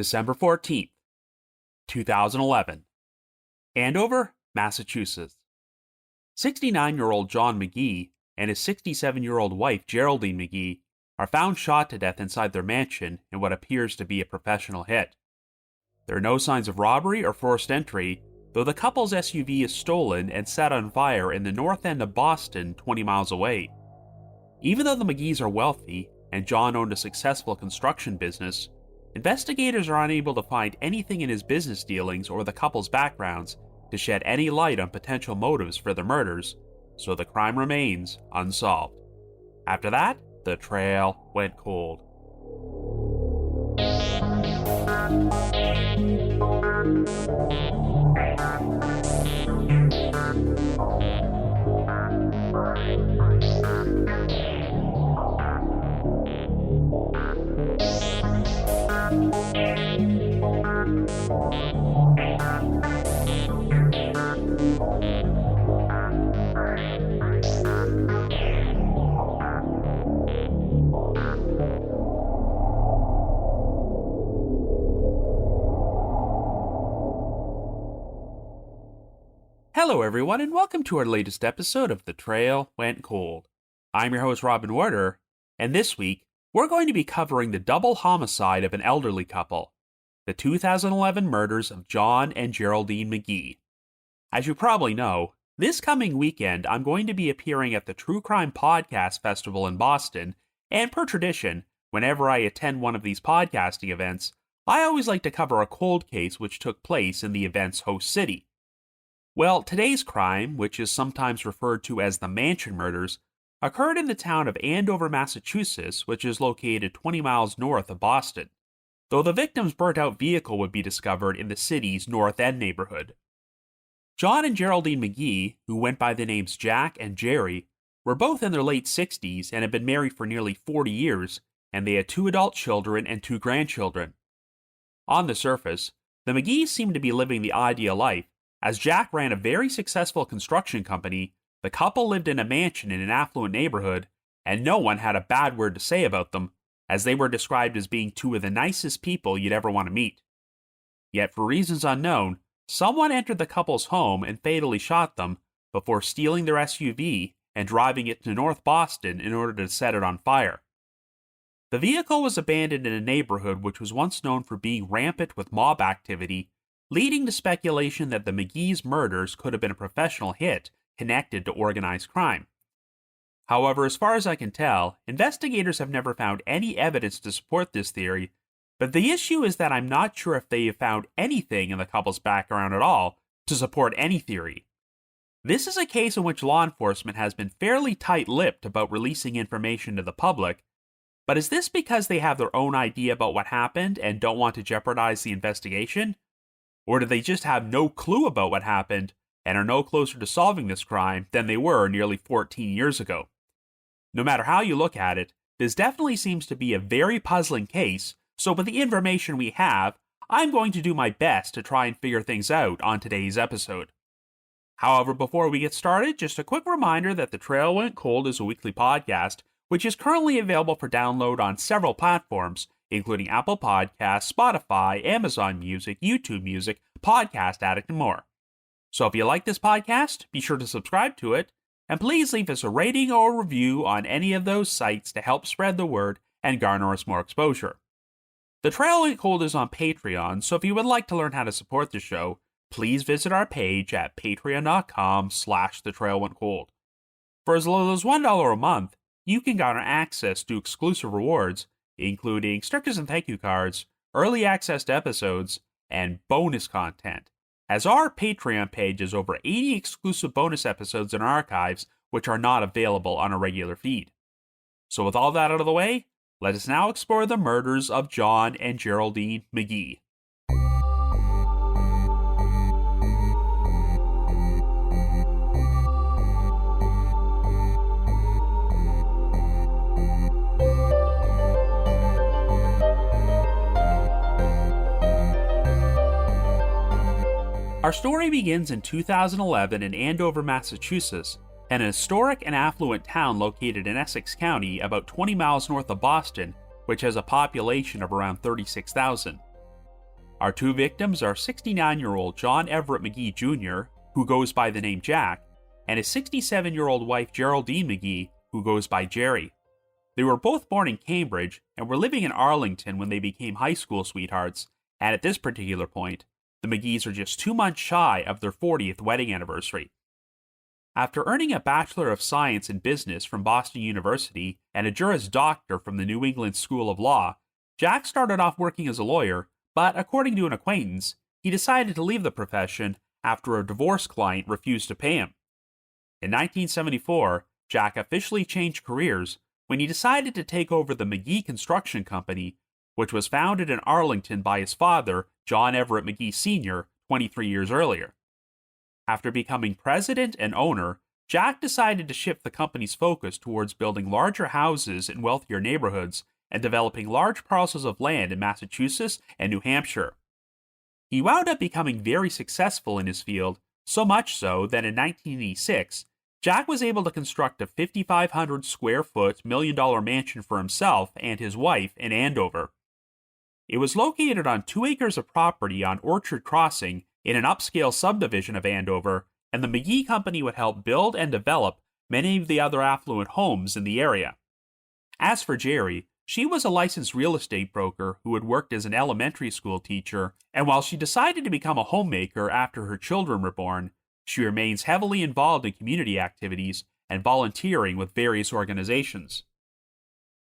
December 14th, 2011. Andover, Massachusetts. 69-year-old John Magee and his 67-year-old wife Geraldine Magee are found shot to death inside their mansion in what appears to be a professional hit. There are no signs of robbery or forced entry, though the couple's SUV is stolen and set on fire in the north end of Boston, 20 miles away. Even though the Magees are wealthy and John owned a successful construction business, investigators are unable to find anything in his business dealings or the couple's backgrounds to shed any light on potential motives for the murders, so the crime remains unsolved. After that, the trail went cold. Hello everyone, and welcome to our latest episode of The Trail Went Cold. I'm your host Robin Werder, and this week we're going to be covering the double homicide of an elderly couple, the 2011 murders of John and Geraldine Magee. As you probably know, this coming weekend I'm going to be appearing at the True Crime Podcast Festival in Boston, and per tradition, whenever I attend one of these podcasting events, I always like to cover a cold case which took place in the event's host city. Well, today's crime, which is sometimes referred to as the Mansion Murders, occurred in the town of Andover, Massachusetts, which is located 20 miles north of Boston, though the victim's burnt-out vehicle would be discovered in the city's North End neighborhood. John and Geraldine Magee, who went by the names Jack and Jeri, were both in their late 60s and had been married for nearly 40 years, and they had 2 adult children and 2 grandchildren. On the surface, the Magees seemed to be living the ideal life. As Jack ran a very successful construction company, the couple lived in a mansion in an affluent neighborhood, and no one had a bad word to say about them, as they were described as being 2 of the nicest people you'd ever want to meet. Yet for reasons unknown, someone entered the couple's home and fatally shot them before stealing their SUV and driving it to North Boston in order to set it on fire. The vehicle was abandoned in a neighborhood which was once known for being rampant with mob activity, leading to speculation that the Magees' murders could have been a professional hit connected to organized crime. However, as far as I can tell, investigators have never found any evidence to support this theory, but the issue is that I'm not sure if they have found anything in the couple's background at all to support any theory. This is a case in which law enforcement has been fairly tight-lipped about releasing information to the public, but is this because they have their own idea about what happened and don't want to jeopardize the investigation? Or do they just have no clue about what happened and are no closer to solving this crime than they were nearly 14 years ago? No matter how you look at it, this definitely seems to be a very puzzling case, so with the information we have, I'm going to do my best to try and figure things out on today's episode. However, before we get started, just a quick reminder that The Trail Went Cold is a weekly podcast, which is currently available for download on several platforms, including Apple Podcasts, Spotify, Amazon Music, YouTube Music, Podcast Addict, and more. So if you like this podcast, be sure to subscribe to it, and please leave us a rating or a review on any of those sites to help spread the word and garner us more exposure. The Trail Went Cold is on Patreon, so if you would like to learn how to support the show, please visit our page at patreon.com/thetrailwentcold. For as little as $1 a month, you can garner access to exclusive rewards, including stickers and thank you cards, early access to episodes, and bonus content, as our Patreon page has over 80 exclusive bonus episodes in our archives which are not available on a regular feed. So with all that out of the way, let us now explore the murders of John and Geraldine Magee. Our story begins in 2011 in Andover, Massachusetts, an historic and affluent town located in Essex County about 20 miles north of Boston, which has a population of around 36,000. Our two victims are 69-year-old John Everett Magee Jr., who goes by the name Jack, and his 67-year-old wife Geraldine Magee, who goes by Jeri. They were both born in Cambridge and were living in Arlington when they became high school sweethearts, and at this particular point, the Magees are just 2 months shy of their 40th wedding anniversary. After earning a Bachelor of Science in Business from Boston University and a Juris Doctor from the New England School of Law, Jack started off working as a lawyer, but according to an acquaintance, he decided to leave the profession after a divorce client refused to pay him. In 1974, Jack officially changed careers when he decided to take over the Magee Construction Company, which was founded in Arlington by his father, John Everett Magee Sr., 23 years earlier. After becoming president and owner, Jack decided to shift the company's focus towards building larger houses in wealthier neighborhoods and developing large parcels of land in Massachusetts and New Hampshire. He wound up becoming very successful in his field, so much so that in 1986, Jack was able to construct a 5,500 square foot million-dollar mansion for himself and his wife in Andover. It was located on 2 acres of property on Orchard Crossing in an upscale subdivision of Andover, and the Magee Company would help build and develop many of the other affluent homes in the area. As for Jeri, she was a licensed real estate broker who had worked as an elementary school teacher, and while she decided to become a homemaker after her children were born, she remains heavily involved in community activities and volunteering with various organizations.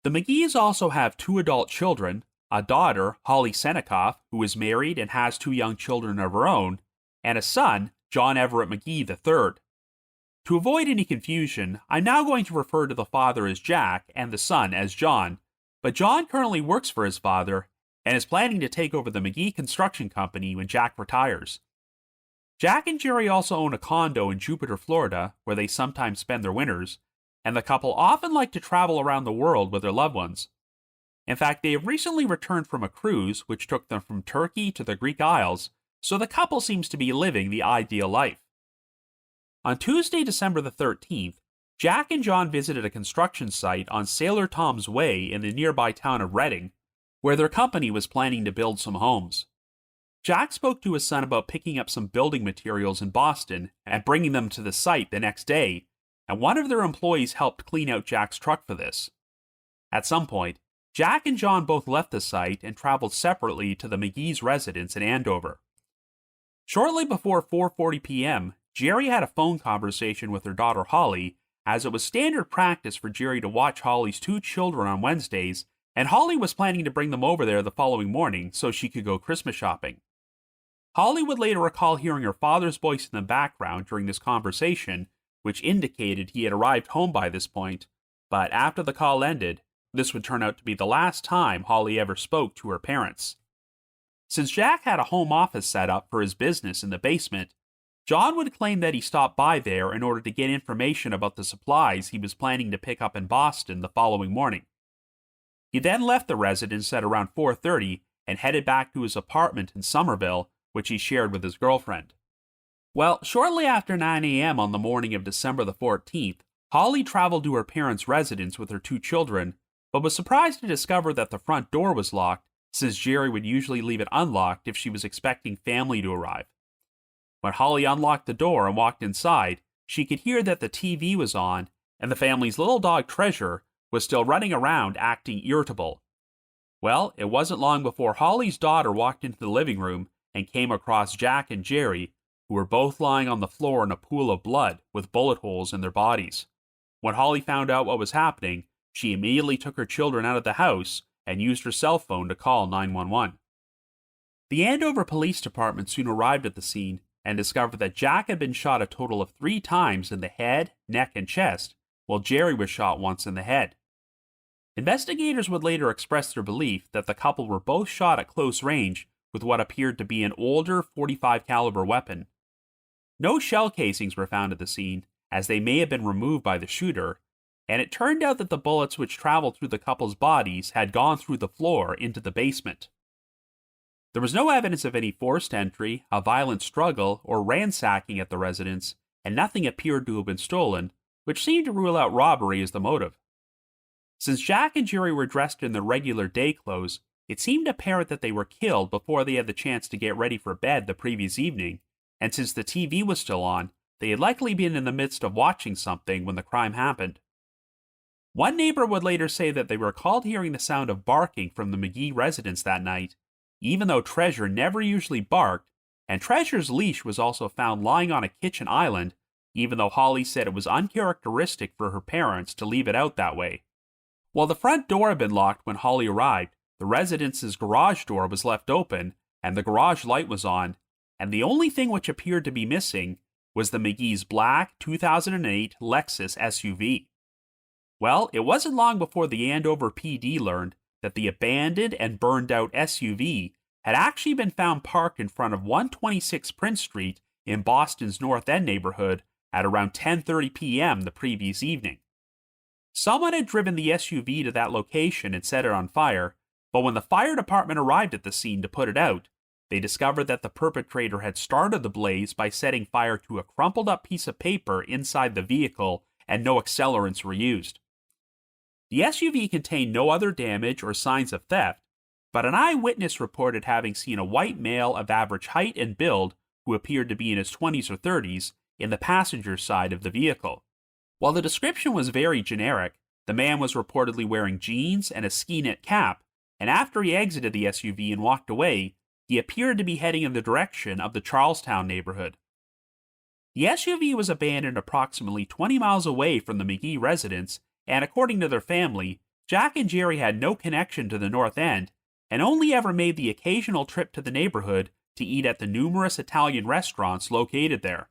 The Magees also have 2 adult children, a daughter, Holly Senecoff, who is married and has 2 young children of her own, and a son, John Everett Magee III. To avoid any confusion, I'm now going to refer to the father as Jack and the son as John, but John currently works for his father and is planning to take over the Magee Construction Company when Jack retires. Jack and Jeri also own a condo in Jupiter, Florida, where they sometimes spend their winters, and the couple often like to travel around the world with their loved ones. In fact, they have recently returned from a cruise which took them from Turkey to the Greek Isles, so the couple seems to be living the ideal life. On Tuesday, December the 13th, Jack and John visited a construction site on Sailor Tom's Way in the nearby town of Reading, where their company was planning to build some homes. Jack spoke to his son about picking up some building materials in Boston and bringing them to the site the next day, and one of their employees helped clean out Jack's truck for this. At some point, Jack and John both left the site and traveled separately to the Magees' residence in Andover. Shortly before 4:40 p.m., Jeri had a phone conversation with her daughter Holly, as it was standard practice for Jeri to watch Holly's 2 children on Wednesdays, and Holly was planning to bring them over there the following morning so she could go Christmas shopping. Holly would later recall hearing her father's voice in the background during this conversation, which indicated he had arrived home by this point, but after the call ended, this would turn out to be the last time Holly ever spoke to her parents. Since Jack had a home office set up for his business in the basement, John would claim that he stopped by there in order to get information about the supplies he was planning to pick up in Boston the following morning. He then left the residence at around 4:30 and headed back to his apartment in Somerville, which he shared with his girlfriend. Well, shortly after 9 a.m. on the morning of December the 14th, Holly traveled to her parents' residence with her 2 children, but was surprised to discover that the front door was locked, since Jeri would usually leave it unlocked if she was expecting family to arrive. When Holly unlocked the door and walked inside, she could hear that the TV was on, and the family's little dog Treasure was still running around acting irritable. Well, it wasn't long before Holly's daughter walked into the living room and came across Jack and Jeri, who were both lying on the floor in a pool of blood with bullet holes in their bodies. When Holly found out what was happening, she immediately took her children out of the house and used her cell phone to call 911. The Andover Police Department soon arrived at the scene and discovered that Jack had been shot a total of 3 times in the head, neck, and chest, while Jeri was shot once in the head. Investigators would later express their belief that the couple were both shot at close range with what appeared to be an older .45 caliber weapon. No shell casings were found at the scene, as they may have been removed by the shooter, and it turned out that the bullets which traveled through the couple's bodies had gone through the floor into the basement. There was no evidence of any forced entry, a violent struggle, or ransacking at the residence, and nothing appeared to have been stolen, which seemed to rule out robbery as the motive. Since Jack and Jeri were dressed in their regular day clothes, it seemed apparent that they were killed before they had the chance to get ready for bed the previous evening, and since the TV was still on, they had likely been in the midst of watching something when the crime happened. One neighbor would later say that they recalled hearing the sound of barking from the Magee residence that night, even though Treasure never usually barked, and Treasure's leash was also found lying on a kitchen island, even though Holly said it was uncharacteristic for her parents to leave it out that way. While the front door had been locked when Holly arrived, the residence's garage door was left open, and the garage light was on, and the only thing which appeared to be missing was the Magee's black 2008 Lexus SUV. Well, it wasn't long before the Andover PD learned that the abandoned and burned out SUV had actually been found parked in front of 126 Prince Street in Boston's North End neighborhood at around 10:30 p.m. the previous evening. Someone had driven the SUV to that location and set it on fire, but when the fire department arrived at the scene to put it out, they discovered that the perpetrator had started the blaze by setting fire to a crumpled up piece of paper inside the vehicle, and no accelerants were used. The SUV contained no other damage or signs of theft, but an eyewitness reported having seen a white male of average height and build, who appeared to be in his 20s or 30s, in the passenger side of the vehicle. While the description was very generic, the man was reportedly wearing jeans and a ski knit cap, and after he exited the SUV and walked away, he appeared to be heading in the direction of the Charlestown neighborhood. The SUV was abandoned approximately 20 miles away from the Magee residence, and according to their family, Jack and Jeri had no connection to the North End, and only ever made the occasional trip to the neighborhood to eat at the numerous Italian restaurants located there.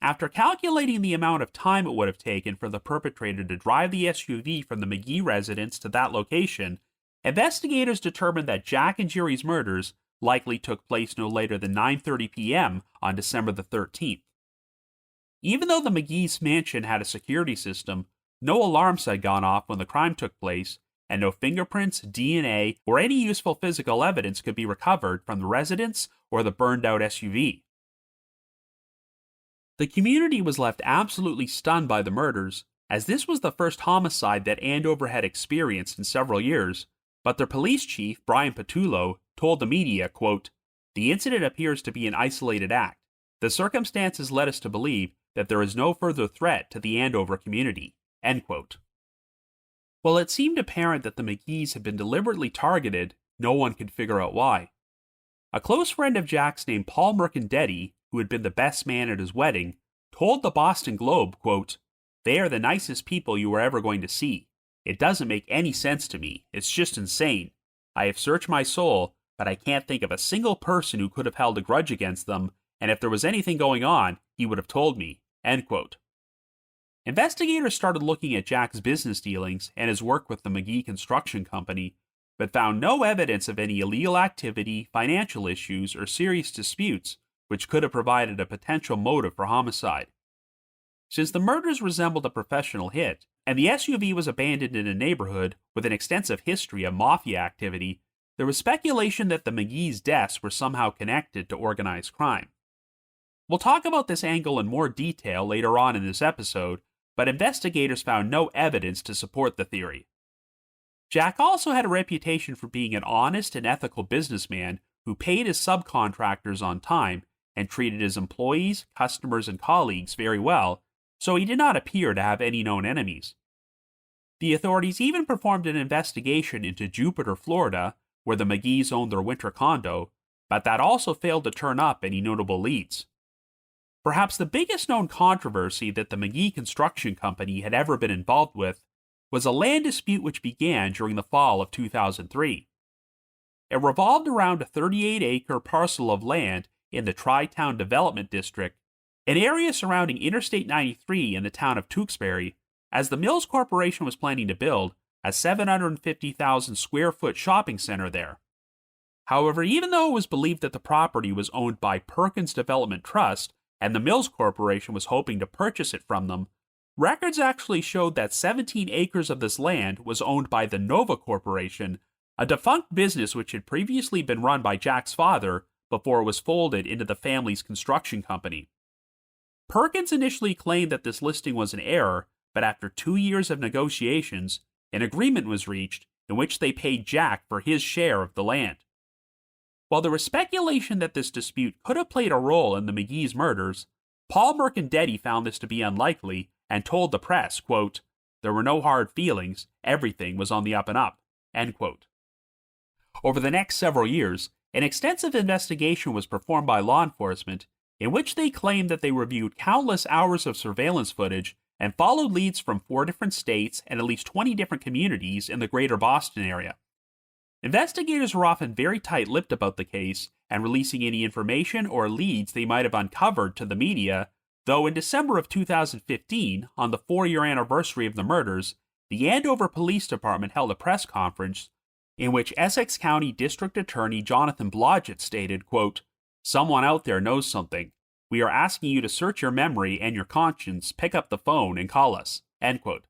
After calculating the amount of time it would have taken for the perpetrator to drive the SUV from the Magee residence to that location, investigators determined that Jack and Jeri's murders likely took place no later than 9:30 p.m. on December the 13th. Even though the Magee's mansion had a security system, no alarms had gone off when the crime took place, and no fingerprints, DNA, or any useful physical evidence could be recovered from the residence or the burned-out SUV. The community was left absolutely stunned by the murders, as this was the first homicide that Andover had experienced in several years, but their police chief, Brian Patullo, told the media, quote, "The incident appears to be an isolated act. The circumstances led us to believe that there is no further threat to the Andover community." End quote. While it seemed apparent that the Magees had been deliberately targeted, no one could figure out why. A close friend of Jack's named Paul Mercandetti, who had been the best man at his wedding, told the Boston Globe, quote, "They are the nicest people you are ever going to see. It doesn't make any sense to me. It's just insane. I have searched my soul, but I can't think of a single person who could have held a grudge against them, and if there was anything going on, he would have told me." End quote. Investigators started looking at Jack's business dealings and his work with the Magee Construction Company, but found no evidence of any illegal activity, financial issues, or serious disputes which could have provided a potential motive for homicide. Since the murders resembled a professional hit, and the SUV was abandoned in a neighborhood with an extensive history of mafia activity, there was speculation that the Magee's deaths were somehow connected to organized crime. We'll talk about this angle in more detail later on in this episode, but investigators found no evidence to support the theory. Jack also had a reputation for being an honest and ethical businessman who paid his subcontractors on time and treated his employees, customers, and colleagues very well, so he did not appear to have any known enemies. The authorities even performed an investigation into Jupiter, Florida, where the Magees owned their winter condo, but that also failed to turn up any notable leads. Perhaps the biggest known controversy that the Magee Construction Company had ever been involved with was a land dispute which began during the fall of 2003. It revolved around a 38-acre parcel of land in the Tri-Town Development District, an area surrounding Interstate 93 in the town of Tewksbury, as the Mills Corporation was planning to build a 750,000 square foot shopping center there. However, even though it was believed that the property was owned by Perkins Development Trust and the Mills Corporation was hoping to purchase it from them, records actually showed that 17 acres of this land was owned by the Nova Corporation, a defunct business which had previously been run by Jack's father before it was folded into the family's construction company. Perkins initially claimed that this listing was an error, but after 2 years of negotiations, an agreement was reached in which they paid Jack for his share of the land. While there was speculation that this dispute could have played a role in the Magees murders, Paul Mercandetti found this to be unlikely and told the press, quote, "There were no hard feelings, everything was on the up and up," end quote. Over the next several years, an extensive investigation was performed by law enforcement in which they claimed that they reviewed countless hours of surveillance footage and followed leads from 4 different states and at least 20 different communities in the greater Boston area. Investigators were often very tight-lipped about the case and releasing any information or leads they might have uncovered to the media, though in December of 2015, on the 4-year anniversary of the murders, the Andover Police Department held a press conference in which Essex County District Attorney Jonathan Blodgett stated, quote, "Someone out there knows something. We are asking you to search your memory and your conscience, pick up the phone, and call us," end quote.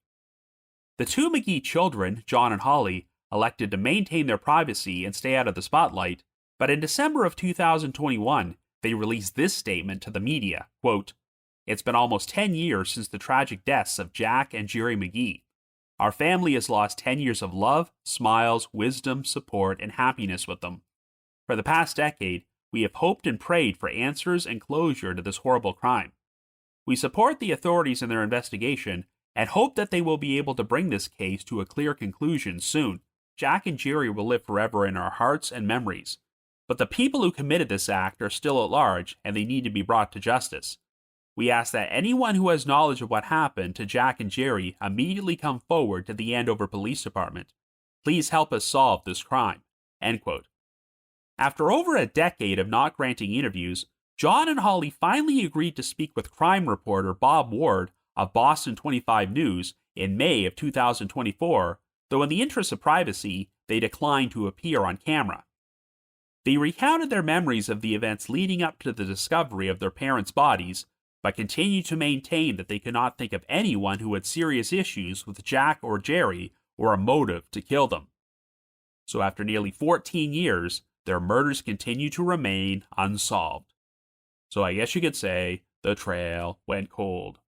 The 2 Magee children, John and Holly, elected to maintain their privacy and stay out of the spotlight, but in December of 2021, they released this statement to the media, quote, "It's been almost 10 years since the tragic deaths of Jack and Jeri Magee. Our family has lost 10 years of love, smiles, wisdom, support, and happiness with them. For the past decade, we have hoped and prayed for answers and closure to this horrible crime. We support the authorities in their investigation and hope that they will be able to bring this case to a clear conclusion soon. Jack and Jeri will live forever in our hearts and memories. But the people who committed this act are still at large, and they need to be brought to justice. We ask that anyone who has knowledge of what happened to Jack and Jeri immediately come forward to the Andover Police Department. Please help us solve this crime," end quote. After over a decade of not granting interviews, John and Holly finally agreed to speak with crime reporter Bob Ward of Boston 25 News in May of 2024, though in the interest of privacy, they declined to appear on camera. They recounted their memories of the events leading up to the discovery of their parents' bodies, but continued to maintain that they could not think of anyone who had serious issues with Jack or Jeri or a motive to kill them. So after nearly 14 years, their murders continue to remain unsolved. So I guess you could say the trail went cold.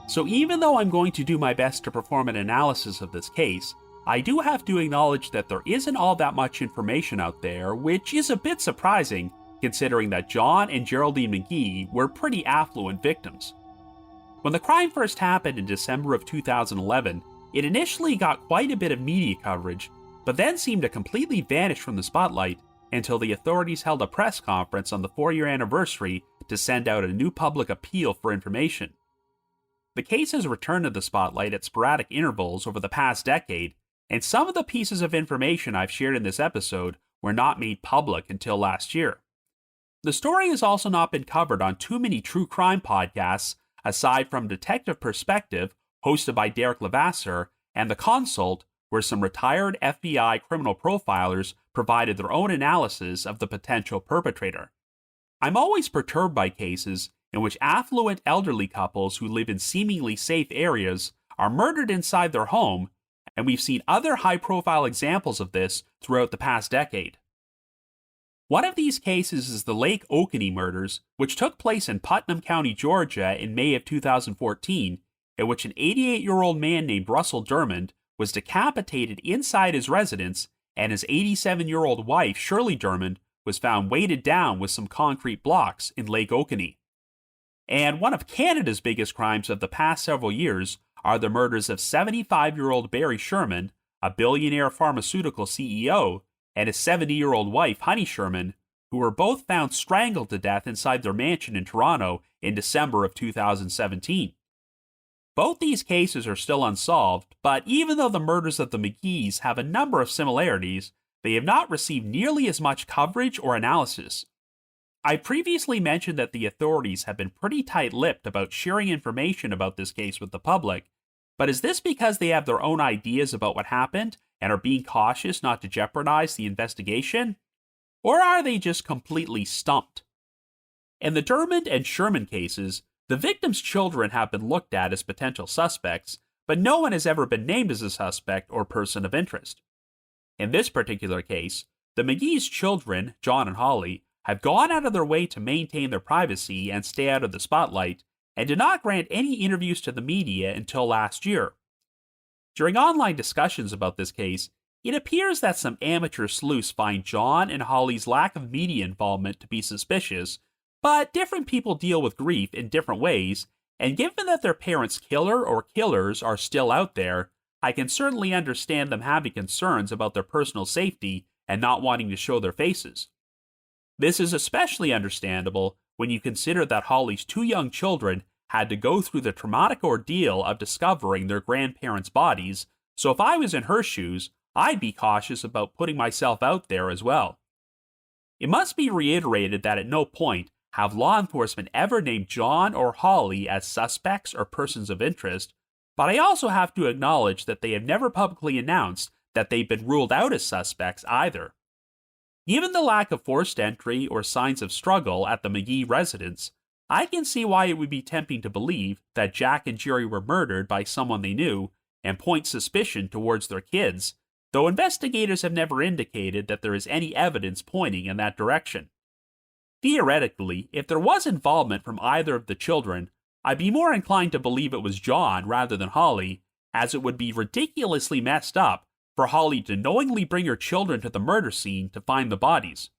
So even though I'm going to do my best to perform an analysis of this case, I do have to acknowledge that there isn't all that much information out there, which is a bit surprising considering that John and Geraldine Magee were pretty affluent victims. When the crime first happened in December of 2011, it initially got quite a bit of media coverage, but then seemed to completely vanish from the spotlight until the authorities held a press conference on the 4-year anniversary to send out a new public appeal for information. The case has returned to the spotlight at sporadic intervals over the past decade, and some of the pieces of information I've shared in this episode were not made public until last year. The story has also not been covered on too many true crime podcasts, aside from Detective Perspective, hosted by Derek Levasseur, and The Consult, where some retired FBI criminal profilers provided their own analysis of the potential perpetrator. I'm always perturbed by cases in which affluent elderly couples who live in seemingly safe areas are murdered inside their home, and we've seen other high-profile examples of this throughout the past decade. One of these cases is the Lake Oconee murders, which took place in Putnam County, Georgia in May of 2014, in which an 88-year-old man named Russell Dermond was decapitated inside his residence, and his 87-year-old wife, Shirley Dermond, was found weighted down with some concrete blocks in Lake Oconee. And one of Canada's biggest crimes of the past several years are the murders of 75-year-old Barry Sherman, a billionaire pharmaceutical CEO, and his 70-year-old wife, Honey Sherman, who were both found strangled to death inside their mansion in Toronto in December of 2017. Both these cases are still unsolved, but even though the murders of the Magees have a number of similarities, they have not received nearly as much coverage or analysis. I previously mentioned that the authorities have been pretty tight-lipped about sharing information about this case with the public, But is this because they have their own ideas about what happened and are being cautious not to jeopardize the investigation? Or are they just completely stumped? In the Dermond and Sherman cases, the victims' children have been looked at as potential suspects, but no one has ever been named as a suspect or person of interest. In this particular case, the Magees' children, John and Holly, have gone out of their way to maintain their privacy and stay out of the spotlight, and did not grant any interviews to the media until last year. During online discussions about this case, it appears that some amateur sleuths find John and Holly's lack of media involvement to be suspicious, but different people deal with grief in different ways, and given that their parents' killer or killers are still out there, I can certainly understand them having concerns about their personal safety and not wanting to show their faces. This is especially understandable when you consider that Holly's two young children had to go through the traumatic ordeal of discovering their grandparents' bodies, so if I was in her shoes, I'd be cautious about putting myself out there as well. It must be reiterated that at no point have law enforcement ever named John or Holly as suspects or persons of interest, but I also have to acknowledge that they have never publicly announced that they've been ruled out as suspects either. Given the lack of forced entry or signs of struggle at the Magee residence, I can see why it would be tempting to believe that Jack and Jeri were murdered by someone they knew and point suspicion towards their kids, though investigators have never indicated that there is any evidence pointing in that direction. Theoretically, if there was involvement from either of the children, I'd be more inclined to believe it was John rather than Holly, as it would be ridiculously messed up for Holly to knowingly bring her children to the murder scene to find the bodies.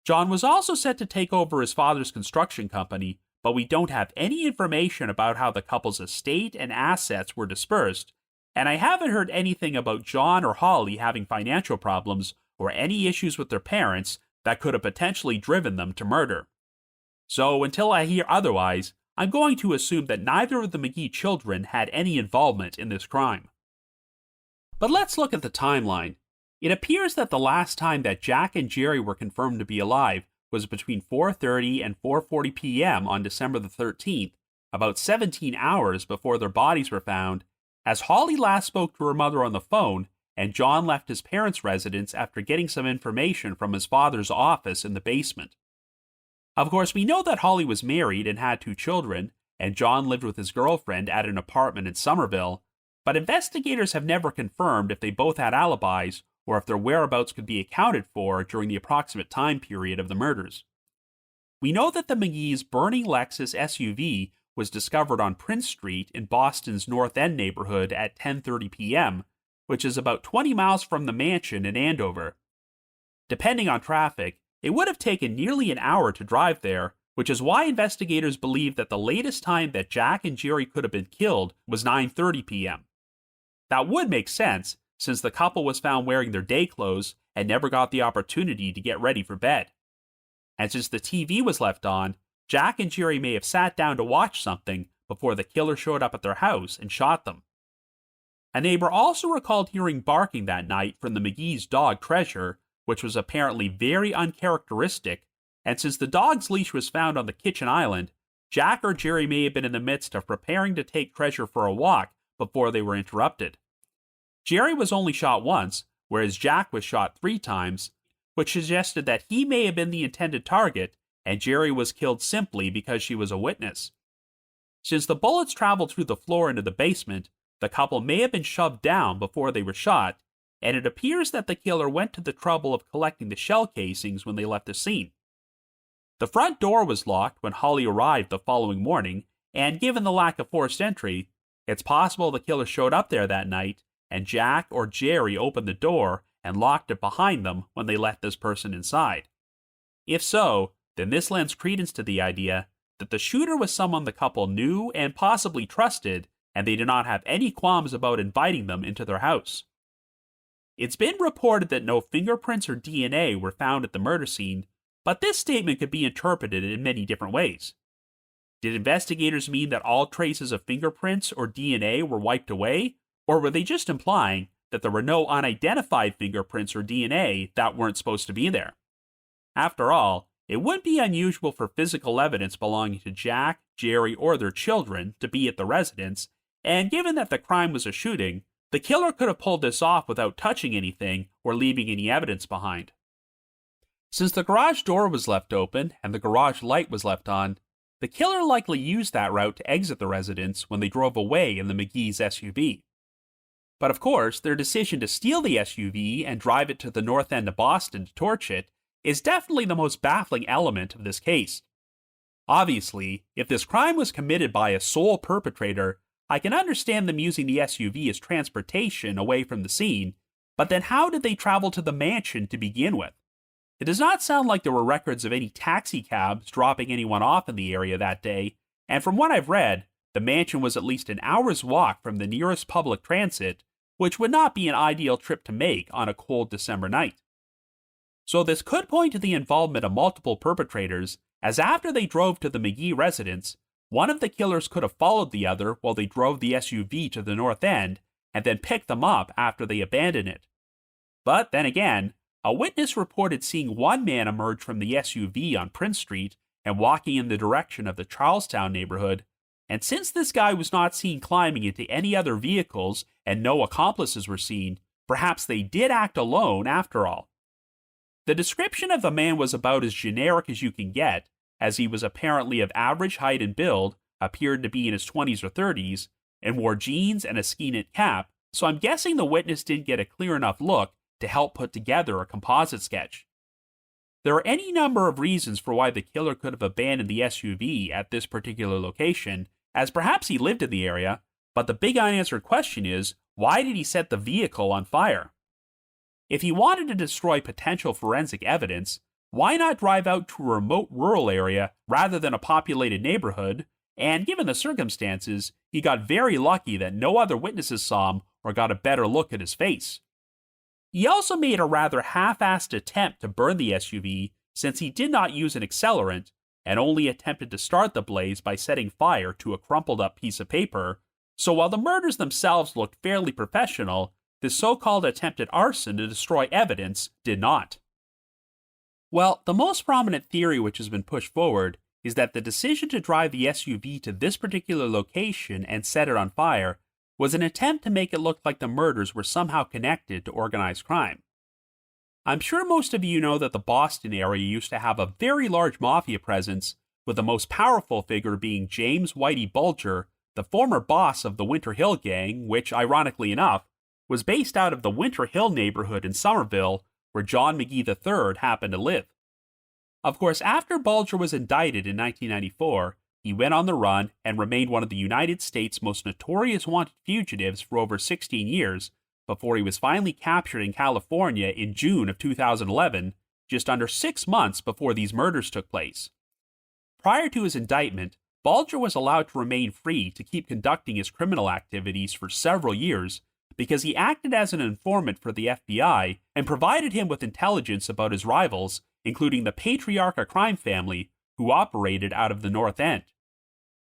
John was also set to take over his father's construction company, but we don't have any information about how the couple's estate and assets were dispersed, and I haven't heard anything about John or Holly having financial problems or any issues with their parents that could have potentially driven them to murder. So until I hear otherwise, I'm going to assume that neither of the Magee children had any involvement in this crime. But let's look at the timeline. It appears that the last time that Jack and Jeri were confirmed to be alive was between 4:30 and 4:40 p.m. on December the 13th, about 17 hours before their bodies were found, as Holly last spoke to her mother on the phone, and John left his parents' residence after getting some information from his father's office in the basement. Of course, we know that Holly was married and had 2 children, and John lived with his girlfriend at an apartment in Somerville, but investigators have never confirmed if they both had alibis or if their whereabouts could be accounted for during the approximate time period of the murders. We know that the Magee's burning Lexus SUV was discovered on Prince Street in Boston's North End neighborhood at 10:30 p.m., which is about 20 miles from the mansion in Andover. Depending on traffic, it would have taken nearly an hour to drive there, which is why investigators believe that the latest time that Jack and Jeri could have been killed was 9:30 p.m. That would make sense, since the couple was found wearing their day clothes and never got the opportunity to get ready for bed. And since the TV was left on, Jack and Jeri may have sat down to watch something before the killer showed up at their house and shot them. A neighbor also recalled hearing barking that night from the Magee's dog Treasure, which was apparently very uncharacteristic, and since the dog's leash was found on the kitchen island, Jack or Jeri may have been in the midst of preparing to take Treasure for a walk before they were interrupted. Jeri was only shot once, whereas Jack was shot 3 times, which suggested that he may have been the intended target, and Jeri was killed simply because she was a witness. Since the bullets traveled through the floor into the basement, the couple may have been shoved down before they were shot, and it appears that the killer went to the trouble of collecting the shell casings when they left the scene. The front door was locked when Holly arrived the following morning, and given the lack of forced entry, it's possible the killer showed up there that night, and Jack or Jeri opened the door and locked it behind them when they let this person inside. If so, then this lends credence to the idea that the shooter was someone the couple knew and possibly trusted, and they did not have any qualms about inviting them into their house. It's been reported that no fingerprints or DNA were found at the murder scene, but this statement could be interpreted in many different ways. Did investigators mean that all traces of fingerprints or DNA were wiped away, or were they just implying that there were no unidentified fingerprints or DNA that weren't supposed to be there? After all, it wouldn't be unusual for physical evidence belonging to Jack, Jeri, or their children to be at the residence, and given that the crime was a shooting, the killer could have pulled this off without touching anything or leaving any evidence behind. Since the garage door was left open and the garage light was left on, the killer likely used that route to exit the residence when they drove away in the Magees SUV. But of course, their decision to steal the SUV and drive it to the north end of Boston to torch it is definitely the most baffling element of this case. Obviously, if this crime was committed by a sole perpetrator, I can understand them using the SUV as transportation away from the scene, but then how did they travel to the mansion to begin with? It does not sound like there were records of any taxi cabs dropping anyone off in the area that day, and from what I've read, the mansion was at least an hour's walk from the nearest public transit, which would not be an ideal trip to make on a cold December night. So this could point to the involvement of multiple perpetrators, as after they drove to the Magee residence, one of the killers could have followed the other while they drove the SUV to the north end, and then picked them up after they abandoned it. But then again, a witness reported seeing one man emerge from the SUV on Prince Street and walking in the direction of the Charlestown neighborhood, and since this guy was not seen climbing into any other vehicles and no accomplices were seen, perhaps they did act alone after all. The description of the man was about as generic as you can get, as he was apparently of average height and build, appeared to be in his 20s or 30s, and wore jeans and a ski-knit cap, so I'm guessing the witness didn't get a clear enough look to help put together a composite sketch. There are any number of reasons for why the killer could have abandoned the SUV at this particular location, as perhaps he lived in the area, but the big unanswered question is, why did he set the vehicle on fire? If he wanted to destroy potential forensic evidence, why not drive out to a remote rural area rather than a populated neighborhood? And given the circumstances, he got very lucky that no other witnesses saw him or got a better look at his face. He also made a rather half-assed attempt to burn the SUV since he did not use an accelerant and only attempted to start the blaze by setting fire to a crumpled-up piece of paper, so while the murders themselves looked fairly professional, this so-called attempted arson to destroy evidence did not. Well, the most prominent theory which has been pushed forward is that the decision to drive the SUV to this particular location and set it on fire was an attempt to make it look like the murders were somehow connected to organized crime. I'm sure most of you know that the Boston area used to have a very large mafia presence, with the most powerful figure being James Whitey Bulger, the former boss of the Winter Hill Gang, which, ironically enough, was based out of the Winter Hill neighborhood in Somerville, where John Magee III happened to live. Of course, after Bulger was indicted in 1994, he went on the run and remained one of the United States' most notorious wanted fugitives for over 16 years, before he was finally captured in California in June of 2011, just under 6 months before these murders took place. Prior to his indictment, Bulger was allowed to remain free to keep conducting his criminal activities for several years because he acted as an informant for the FBI and provided him with intelligence about his rivals, including the Patriarca crime family, who operated out of the North End.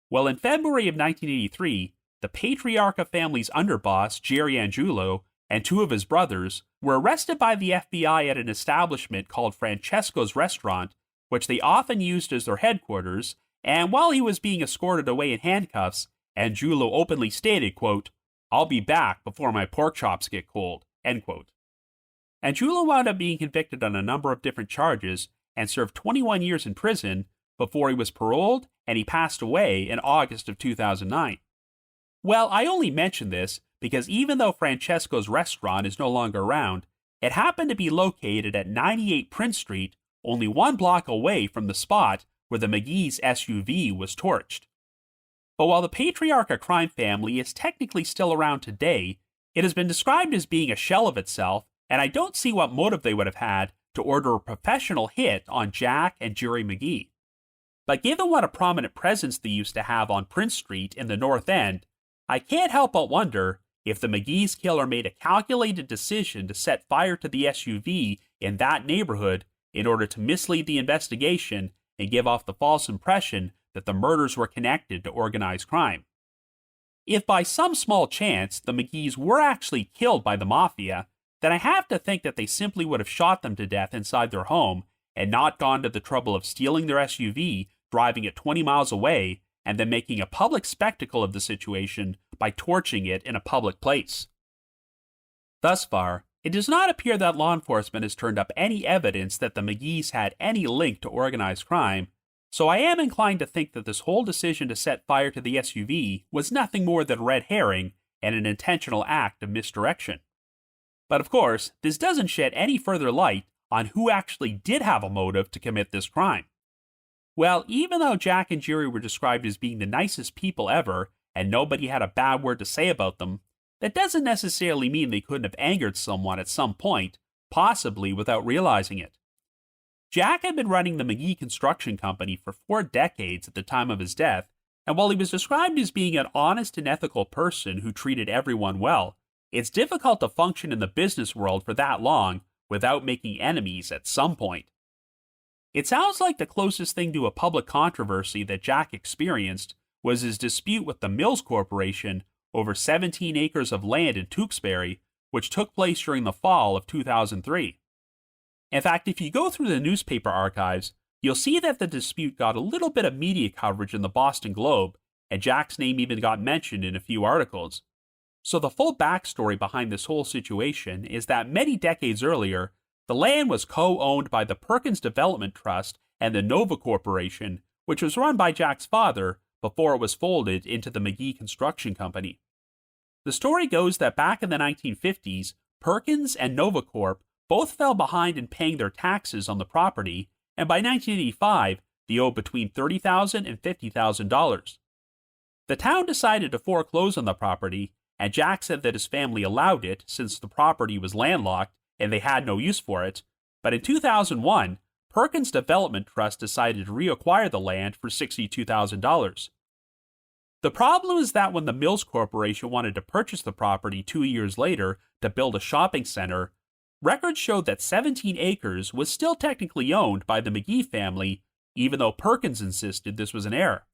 Well, in February of 1983, the Patriarca family's underboss, Jeri and 2 of his brothers were arrested by the FBI at an establishment called Francesco's Restaurant, which they often used as their headquarters, and while he was being escorted away in handcuffs, Angiulo openly stated, quote, "I'll be back before my pork chops get cold," end quote. Angiulo wound up being convicted on a number of different charges and served 21 years in prison before he was paroled and he passed away in August of 2009. Well, I only mention this because even though Francesco's Restaurant is no longer around, it happened to be located at 98 Prince Street, only 1 block away from the spot where the Magees SUV was torched. But while the Patriarca crime family is technically still around today, it has been described as being a shell of itself, and I don't see what motive they would have had to order a professional hit on Jack and Jeri Magee. But given what a prominent presence they used to have on Prince Street in the North End, I can't help but wonder if the Magee's killer made a calculated decision to set fire to the SUV in that neighborhood in order to mislead the investigation and give off the false impression that the murders were connected to organized crime. If by some small chance the Magees were actually killed by the mafia, then I have to think that they simply would have shot them to death inside their home and not gone to the trouble of stealing their SUV, driving it 20 miles away, and then making a public spectacle of the situation by torching it in a public place. Thus far, it does not appear that law enforcement has turned up any evidence that the Magees had any link to organized crime, so I am inclined to think that this whole decision to set fire to the SUV was nothing more than a red herring and an intentional act of misdirection. But of course, this doesn't shed any further light on who actually did have a motive to commit this crime. Well, even though Jack and Jeri were described as being the nicest people ever, and nobody had a bad word to say about them, that doesn't necessarily mean they couldn't have angered someone at some point, possibly without realizing it. Jack had been running the Magee construction company for 4 decades at the time of his death, and while he was described as being an honest and ethical person who treated everyone well, it's difficult to function in the business world for that long without making enemies at some point. It sounds like the closest thing to a public controversy that Jack experienced was his dispute with the Mills Corporation over 17 acres of land in Tewksbury, which took place during the fall of 2003. In fact, if you go through the newspaper archives, you'll see that the dispute got a little bit of media coverage in the Boston Globe, and Jack's name even got mentioned in a few articles. So the full backstory behind this whole situation is that many decades earlier, the land was co-owned by the Perkins Development Trust and the Nova Corporation, which was run by Jack's father before it was folded into the Magee Construction Company. The story goes that back in the 1950s, Perkins and Nova Corp both fell behind in paying their taxes on the property, and by 1985, they owed between $30,000 and $50,000. The town decided to foreclose on the property, and Jack said that his family allowed it since the property was landlocked and they had no use for it, but in 2001, Perkins Development Trust decided to reacquire the land for $62,000. The problem is that when the Mills Corporation wanted to purchase the property 2 years later to build a shopping center, records showed that 17 acres was still technically owned by the Magee family, even though Perkins insisted this was an error.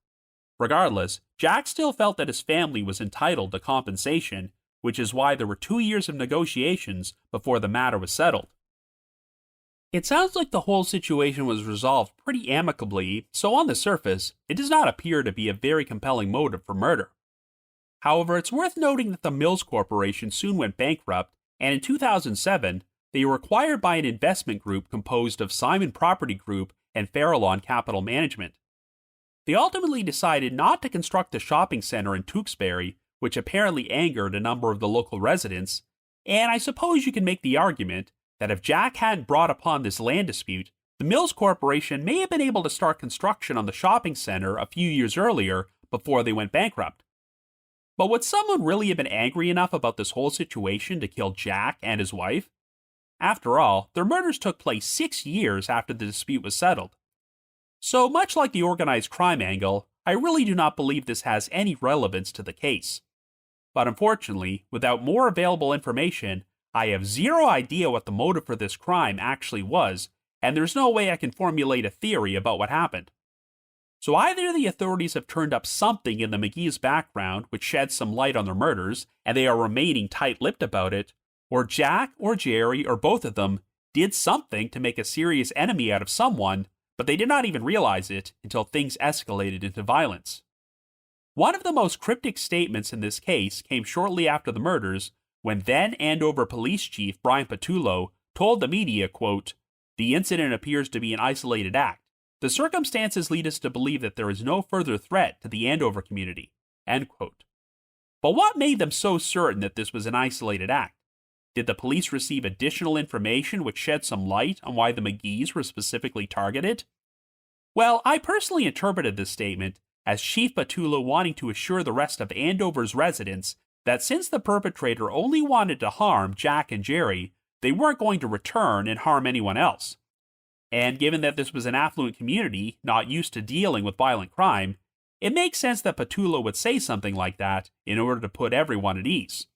Regardless, Jack still felt that his family was entitled to compensation, which is why there were 2 years of negotiations before the matter was settled. It sounds like the whole situation was resolved pretty amicably, so on the surface, it does not appear to be a very compelling motive for murder. However, it's worth noting that the Mills Corporation soon went bankrupt, and in 2007, they were acquired by an investment group composed of Simon Property Group and Farallon Capital Management. They ultimately decided not to construct the shopping center in Tewksbury, which apparently angered a number of the local residents, and I suppose you can make the argument that if Jack hadn't brought upon this land dispute, the Mills Corporation may have been able to start construction on the shopping center a few years earlier before they went bankrupt. But would someone really have been angry enough about this whole situation to kill Jack and his wife? After all, their murders took place 6 years after the dispute was settled. So much like the organized crime angle, I really do not believe this has any relevance to the case. But unfortunately, without more available information, I have zero idea what the motive for this crime actually was, and there's no way I can formulate a theory about what happened. So either the authorities have turned up something in the Magees' background which sheds some light on their murders, and they are remaining tight-lipped about it, or Jack or Jeri or both of them did something to make a serious enemy out of someone, but they did not even realize it until things escalated into violence. One of the most cryptic statements in this case came shortly after the murders, when then Andover Police Chief Brian Patullo told the media, quote, "The incident appears to be an isolated act. The circumstances lead us to believe that there is no further threat to the Andover community," end quote. But what made them so certain that this was an isolated act? Did the police receive additional information which shed some light on why the Magees were specifically targeted? Well, I personally interpreted this statement as Chief Patullo wanting to assure the rest of Andover's residents that since the perpetrator only wanted to harm Jack and Jeri, they weren't going to return and harm anyone else. And given that this was an affluent community not used to dealing with violent crime, it makes sense that Patullo would say something like that in order to put everyone at ease.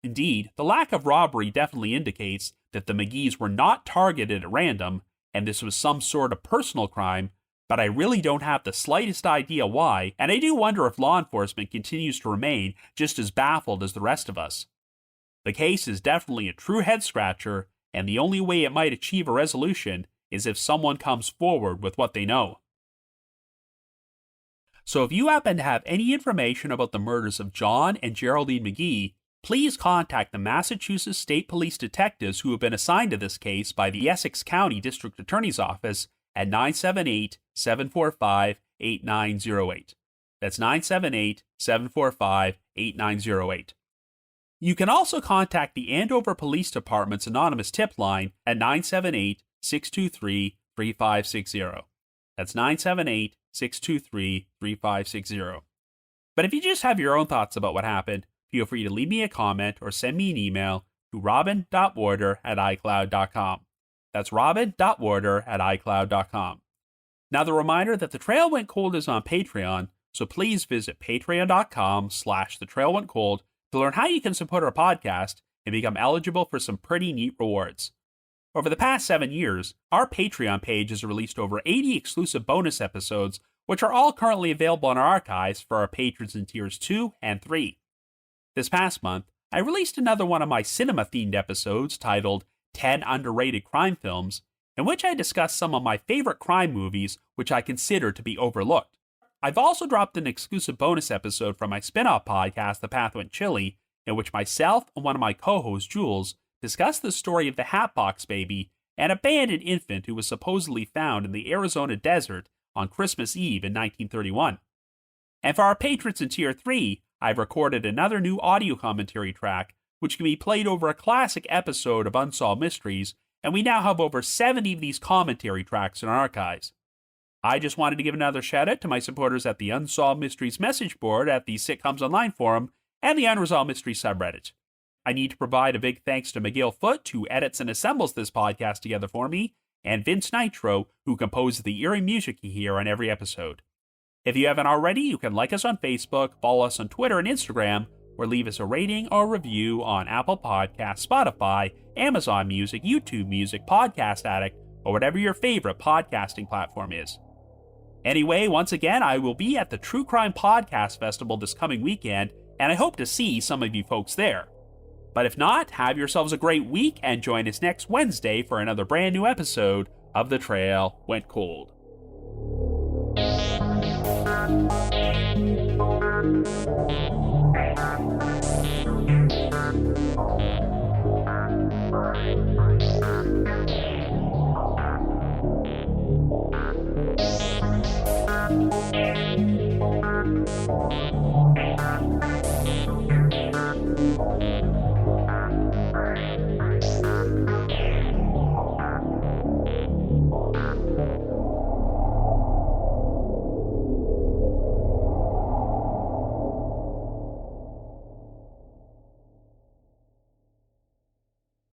Indeed, the lack of robbery definitely indicates that the Magees were not targeted at random, and this was some sort of personal crime, but I really don't have the slightest idea why, and I do wonder if law enforcement continues to remain just as baffled as the rest of us. The case is definitely a true head-scratcher, and the only way it might achieve a resolution is if someone comes forward with what they know. So if you happen to have any information about the murders of John and Geraldine Magee, please contact the Massachusetts State Police detectives who have been assigned to this case by the Essex County District Attorney's Office at 978-745-8908. That's 978-745-8908. You can also contact the Andover Police Department's anonymous tip line at 978-623-3560. That's 978-623-3560. But if you just have your own thoughts about what happened, feel free to leave me a comment or send me an email to robin.warder@icloud.com. That's robin.warder@icloud.com. Now, the reminder that The Trail Went Cold is on Patreon, so please visit patreon.com/thetrailwentcold to learn how you can support our podcast and become eligible for some pretty neat rewards. Over the past 7 years, our Patreon page has released over 80 exclusive bonus episodes, which are all currently available in our archives for our patrons in tiers 2 and 3. This past month, I released another one of my cinema-themed episodes titled 10 Underrated Crime Films, in which I discussed some of my favorite crime movies which I consider to be overlooked. I've also dropped an exclusive bonus episode from my spin-off podcast, The Path Went Chilly, in which myself and one of my co-hosts, Jules, discussed the story of the Hatbox Baby, an abandoned infant who was supposedly found in the Arizona desert on Christmas Eve in 1931. And for our patrons in Tier 3, I've recorded another new audio commentary track, which can be played over a classic episode of Unsolved Mysteries, and we now have over 70 of these commentary tracks in our archives. I just wanted to give another shout out to my supporters at the Unsolved Mysteries message board at the Sitcoms Online forum and the Unresolved Mysteries subreddit. I need to provide a big thanks to Miguel Foote, who edits and assembles this podcast together for me, and Vince Nitro, who composes the eerie music you hear on every episode. If you haven't already, you can like us on Facebook, follow us on Twitter and Instagram, or leave us a rating or review on Apple Podcasts, Spotify, Amazon Music, YouTube Music, Podcast Addict, or whatever your favorite podcasting platform is. Anyway, once again, I will be at the True Crime Podcast Festival this coming weekend, and I hope to see some of you folks there. But if not, have yourselves a great week and join us next Wednesday for another brand new episode of The Trail Went Cold.